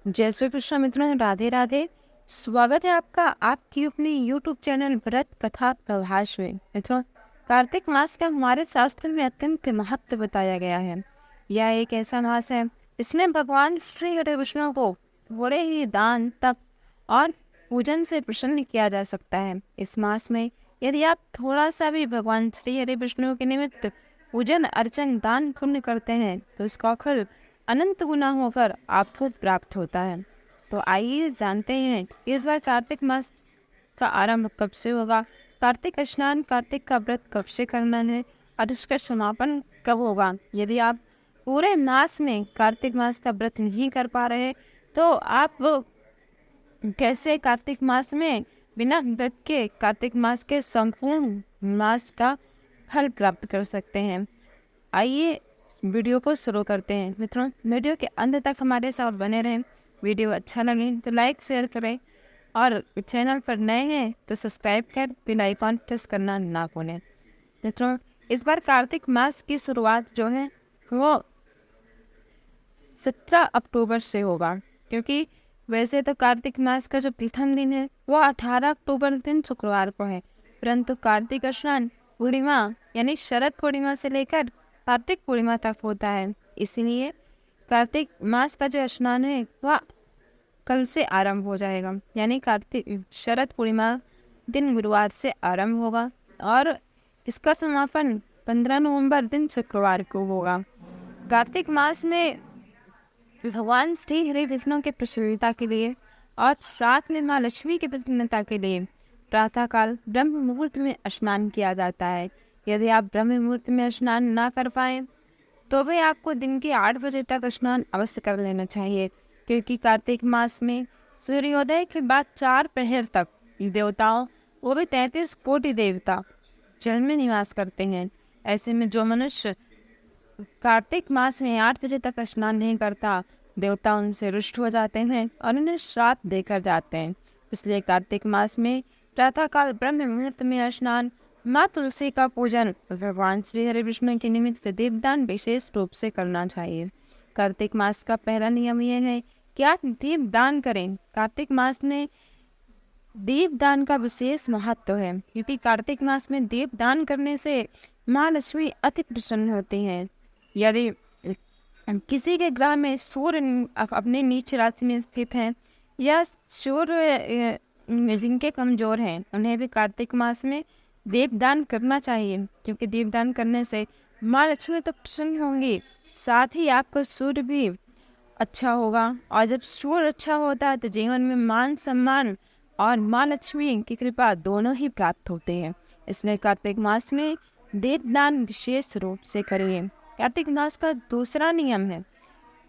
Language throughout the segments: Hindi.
जय श्री कृष्ण मित्रों, राधे राधे। स्वागत है आपका आपकी अपनी यूट्यूब चैनल व्रत कथा प्रभाष में। मित्रों, कार्तिक मास का हमारे शास्त्र में अत्यंत महत्व बताया गया है। यह एक ऐसा मास है इसमें भगवान श्री हरि विष्णु को थोड़े ही दान तप और पूजन से प्रसन्न किया जा सकता है। इस मास में यदि आप थोड़ा सा भी भगवान श्री हरि विष्णु के निमित्त पूजन अर्चन दान पुण्य करते हैं तो इसका फल अनंत गुना होकर आपको प्राप्त होता है। तो आइए जानते हैं कि इस बार कार्तिक मास का आरंभ कब से होगा, कार्तिक स्नान कार्तिक का व्रत कब से करना है और इसका समापन कब होगा। यदि आप पूरे मास में कार्तिक मास का व्रत नहीं कर पा रहे तो आप कैसे कार्तिक मास में बिना व्रत के कार्तिक मास के संपूर्ण मास का फल प्राप्त कर सकते हैं। आइए वीडियो को शुरू करते हैं। मित्रों, वीडियो के अंत तक हमारे साथ बने रहें। वीडियो अच्छा लगे तो लाइक शेयर करें और चैनल पर नए हैं तो सब्सक्राइब कर बेल आइकॉन प्रेस करना ना भूलें। मित्रों, इस बार कार्तिक मास की शुरुआत जो है वो 17 अक्टूबर से होगा, क्योंकि वैसे तो कार्तिक मास का जो प्रथम दिन है वो 18 अक्टूबर दिन शुक्रवार को है, परंतु कार्तिक स्नान पूर्णिमा यानी शरद पूर्णिमा से लेकर कार्तिक पूर्णिमा तक होता है। इसलिए कार्तिक मास का जो स्नान है वह कल से आरंभ हो जाएगा, यानी कार्तिक शरद पूर्णिमा दिन गुरुवार से आरंभ होगा और इसका समापन 15 नवंबर दिन शुक्रवार को होगा। कार्तिक मास में भगवान श्री हरि विष्णु के प्रसन्नता के लिए और साथ में माँ लक्ष्मी की प्रसन्नता के लिए प्रातःकाल ब्रह्म मुहूर्त में स्नान किया जाता है। यदि आप ब्रह्म मुहूर्त में स्नान ना कर पाए तो भी आपको दिन के 8 बजे तक स्नान अवश्य कर लेना चाहिए, क्योंकि कार्तिक मास में सूर्योदय के बाद 4 पहर तक देवताओं, वो भी 33 कोटि देवता जल में निवास करते हैं। ऐसे में जो मनुष्य कार्तिक मास में 8 बजे तक स्नान नहीं करता, देवता उनसे रुष्ट हो जाते हैं और उन्हें श्राप देकर जाते हैं। इसलिए कार्तिक मास में प्रातःकाल ब्रह्म मुहूर्त में स्नान, माँ तुलसी का पूजन, भगवान श्री हरि विष्णु के निमित्त दीपदान विशेष रूप से करना चाहिए। कार्तिक मास का पहला नियम यह है कि आप दीपदान करें। कार्तिक मास में दीपदान का विशेष महत्व है, क्योंकि कार्तिक मास में दीपदान करने से माँ लक्ष्मी अति प्रसन्न होती हैं। यदि किसी के ग्रह में सूर्य अपने नीच राशि में स्थित है या सूर्य जिनके कमजोर हैं, उन्हें भी कार्तिक मास में दीपदान करना चाहिए, क्योंकि दीपदान करने से माँ लक्ष्मी तो प्रसन्न होंगी, साथ ही आपका सूर्य भी अच्छा होगा। और जब सूर्य अच्छा होता है तो जीवन में मान सम्मान और माँ लक्ष्मी की कृपा दोनों ही प्राप्त होते हैं। इसलिए कार्तिक मास में दीपदान विशेष रूप से करिए। कार्तिक मास का दूसरा नियम है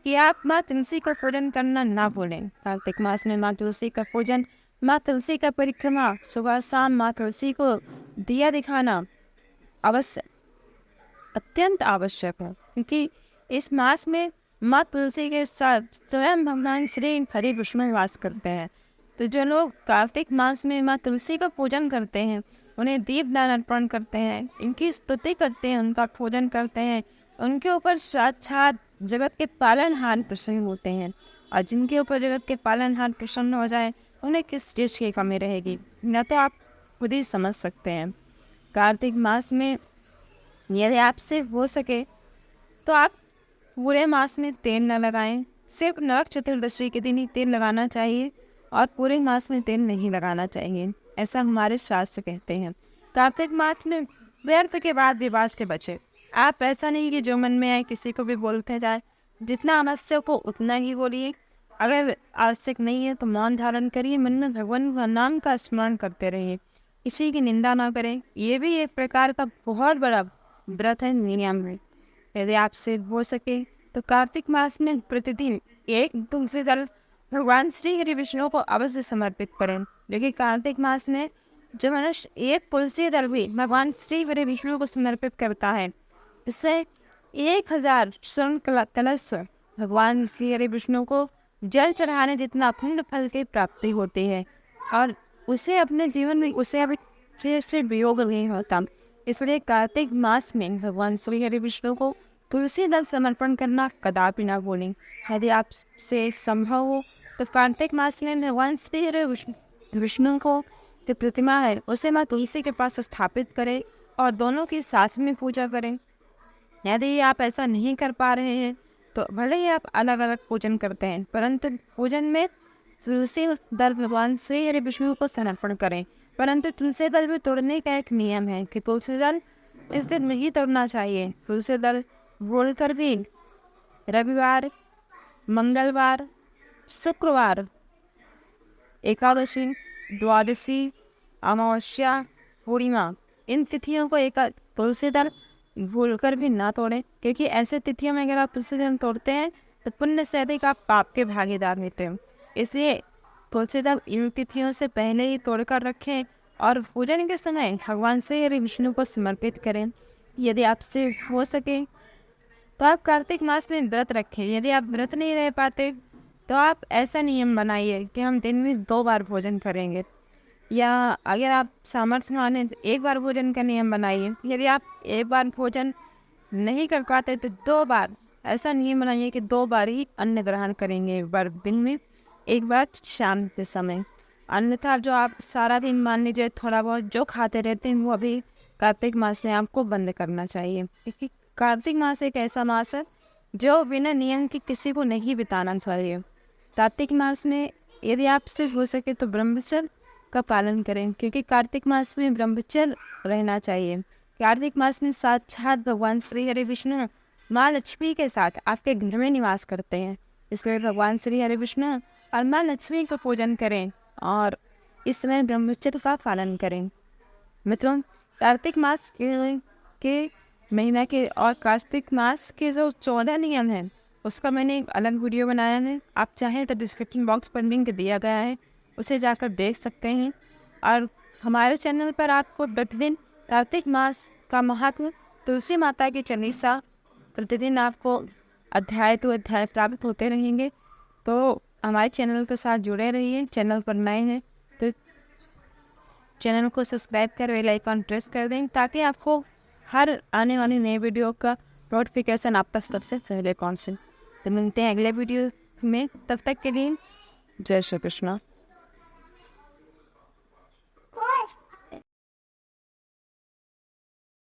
कि आप माँ तुलसी का पूजन करना ना भूलें। कार्तिक मास में माँ तुलसी का पूजन, माँ तुलसी का परिक्रमा, सुबह शाम माँ तुलसी को दिया दिखाना अवश्य अत्यंत आवश्यक है, क्योंकि इस मास में माँ तुलसी के साथ स्वयं भगवान श्री हरि विष्णु निवास करते हैं। तो जो लोग कार्तिक मास में माँ तुलसी का पूजन करते हैं, उन्हें दीपदान अर्पण करते हैं, इनकी स्तुति करते हैं, उनका पूजन करते हैं, उनके ऊपर साक्षात जगत के पालनहार प्रसन्न होते हैं। और जिनके ऊपर जगत के पालनहार प्रसन्न हो जाए उन्हें किस चीज़ की कमी रहेगी, न तो आप खुद ही समझ सकते हैं। कार्तिक मास में यदि आपसे हो सके तो आप पूरे मास में तेल न लगाएं, सिर्फ नरक चतुर्दशी के दिन ही तेल लगाना चाहिए और पूरे मास में तेल नहीं लगाना चाहिए, ऐसा हमारे शास्त्र कहते हैं। कार्तिक मास में व्यर्थ के बाद विवाद से बचे। आप ऐसा नहीं कि जो मन में आए किसी को भी बोलते जाए, जितना आवश्यक हो उतना ही बोलिए। अगर आवश्यक नहीं है तो मौन धारण करिए, मन में भगवान का नाम का स्मरण करते रहिए, किसी की निंदा ना करें। ये भी एक प्रकार का बहुत बड़ा व्रत है, नियम है। यदि आपसे हो सके तो कार्तिक मास में प्रतिदिन एक तुलसी दल भगवान श्री हरि विष्णु को अवश्य समर्पित करें। लेकिन कार्तिक मास में जो मनुष्य एक तुलसी दल भी भगवान श्री हरि विष्णु को समर्पित करता है, इससे 1000 स्वर्ण कलश भगवान श्री हरि विष्णु को जल चढ़ाने जितना पुण्य फल की प्राप्ति होती है और उसे अपने जीवन में उसे अभी फिर से वियोग नहीं होता। इसलिए कार्तिक मास में भगवान श्री हरि विष्णु को तुलसी दल समर्पण करना कदापि ना भूलें। यदि आपसे संभव हो तो कार्तिक मास में भगवान श्री हरि विष्णु को जो प्रतिमा है उसे माँ तुलसी के पास स्थापित करें और दोनों की साथ में पूजा करें। यदि आप ऐसा नहीं कर पा रहे हैं तो भले ही आप अलग अलग पूजन करते हैं, परंतु पूजन में तुलसी दल भगवान श्री हरि विष्णु को समर्पण करें। परंतु तुलसी दल भी तोड़ने का एक नियम है कि तुलसी दल इस दिन नहीं तोड़ना चाहिए। तुलसी दल बोलकर भी रविवार, मंगलवार, शुक्रवार, एकादशी, द्वादशी, अमावस्या, पूर्णिमा इन तिथियों को एक तुलसी दल भूलकर भी ना तोड़ें, क्योंकि ऐसे तिथियों में अगर आप तुलसी दल तोड़ते हैं तो पुण्य से अधिक आप पाप के भागीदार होते हैं। इसलिए तुलसी दल इन तिथियों से पहले ही तोड़कर रखें और पूजन के समय भगवान श्री हरि विष्णु को समर्पित करें। यदि आपसे हो सके तो आप कार्तिक मास में व्रत रखें। यदि आप व्रत नहीं रह पाते तो आप ऐसा नियम बनाइए कि हम दिन में 2 बार भोजन करेंगे, या अगर आप सामर्थ्य माने तो 1 बार भोजन का नियम बनाइए। यदि आप 1 बार भोजन नहीं कर पाते तो 2 बार ऐसा नियम बनाइए कि 2 बार ही अन्न ग्रहण करेंगे, 1 बार दिन में, 1 बार शाम के समय। अन्यथा जो आप सारा दिन मान लीजिए थोड़ा बहुत जो खाते रहते हैं वो अभी कार्तिक मास में आपको बंद करना चाहिए, क्योंकि कार्तिक मास एक ऐसा मास है जो बिना नियम के किसी को नहीं बिताना चाहिए। कार्तिक मास में यदि आपसे हो सके तो ब्रह्मचर्य का पालन करें, क्योंकि कार्तिक मास में ब्रह्मचर्य रहना चाहिए। कार्तिक मास में साक्षात भगवान श्री हरि विष्णु माँ लक्ष्मी के साथ आपके घर में निवास करते हैं, इसलिए भगवान श्री हरि विष्णु और माँ लक्ष्मी का पूजन करें और इस समय ब्रह्मचर्य का पालन करें। मित्रों, कार्तिक मास के महीना के और कार्तिक मास के जो 14 नियम हैं उसका मैंने एक अलग वीडियो बनाया है। आप चाहें तो डिस्क्रिप्शन बॉक्स पर लिंक दिया गया है, उसे जाकर देख सकते हैं। और हमारे चैनल पर आपको प्रतिदिन कार्तिक मास का महात्म, तुलसी माता की चालीसा प्रतिदिन आपको अध्याय टू अध्याय प्राप्त होते रहेंगे। तो हमारे चैनल के साथ जुड़े रहिए। चैनल पर नए हैं तो चैनल को सब्सक्राइब कर बेल आइकन प्रेस कर दें, ताकि आपको हर आने वाली नए वीडियो का नोटिफिकेशन आप तक सबसे पहले पहुँचे। तो मिलते हैं अगले वीडियो में, तब तक के लिए जय श्री कृष्ण।